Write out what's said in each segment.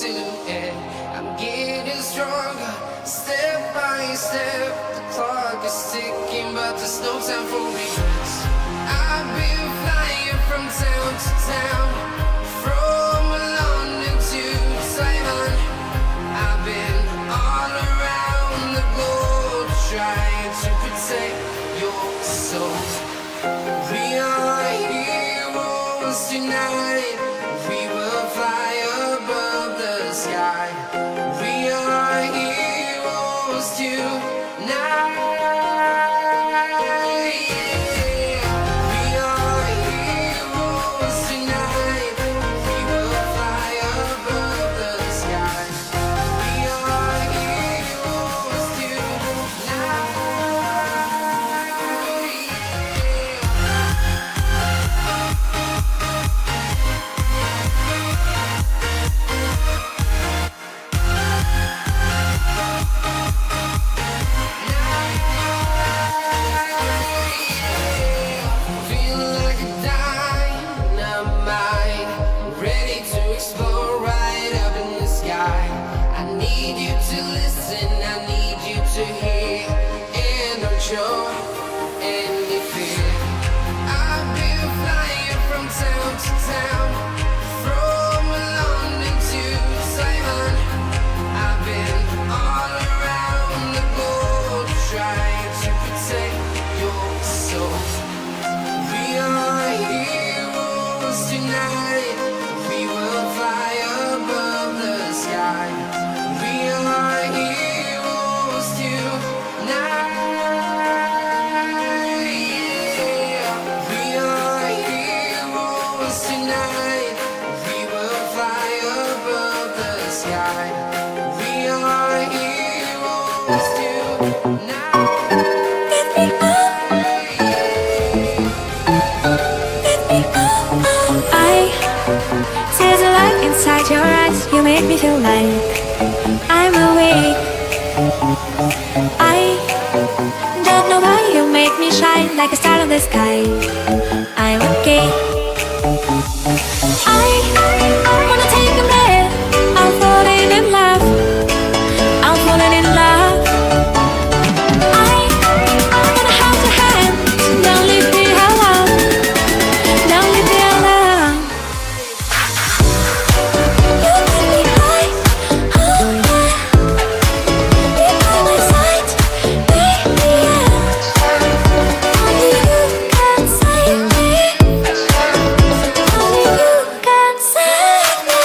to end. I'm getting stronger, step by step. The clock is ticking, but there's no time for regrets. I've been flying from town to town, from London to Taiwan. I've been all around the globe trying to protect your soul. We are heroes tonight. We will fly above the sky. We are heroes tonight. We are heroes tonight. We will fly above the sky. We are heroes tonight. Feel like a dynamite, ready to explode right up in the sky. I need you to listen, I need you to hear, and don't show any fear. I've been flying from town to town, from London to Taiwan. I've been all around the globe trying to protect your soul. We are heroes tonight. We will fly above the sky. We are heroes tonight. We are heroes tonight. We will fly above the sky. We are heroes tonight. I see the light inside your eyes. You make me feel like I'm awake. I don't know why you make me shine like a star in the sky. I'm okay. I wanna take a breath. I'm falling in love. I'm falling in love. I wanna hold your hand. Don't leave me alone. Don't leave me alone. You make me high. Oh yeah. Be by my side, baby. Only you can save me. Only you can save me.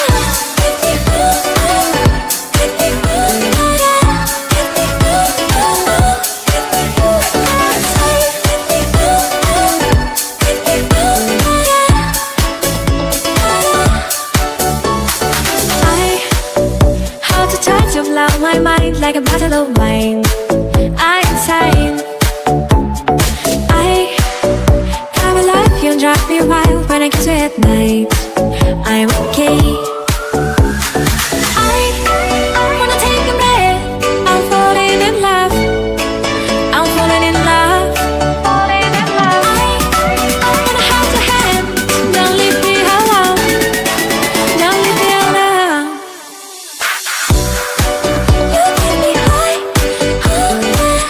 How to touch of love my mind like a bottle of wine. I'm insane. I come alive, you drive me wild when I kiss you at night. I'm okay. I wanna take a breath. I'm falling in love. I'm falling in love. Falling in love. I wanna hold your hand. Don't leave me alone. Don't leave me alone. You make me high. Oh yeah.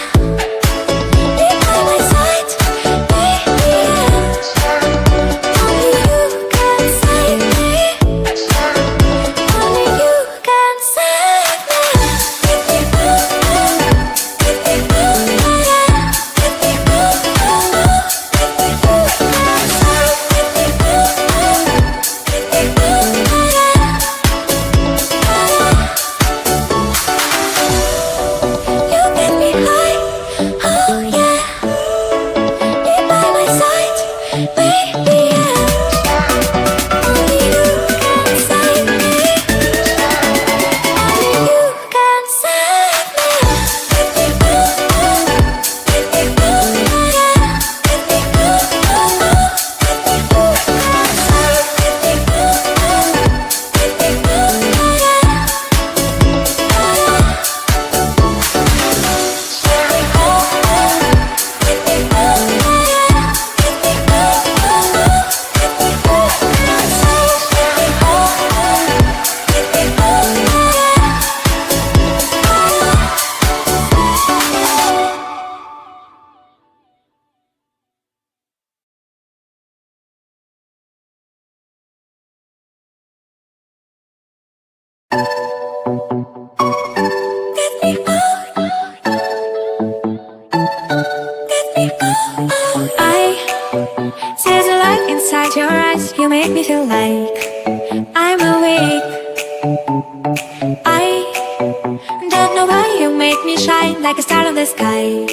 I don't know why you make me shine like a star in the sky.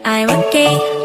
I'm okay.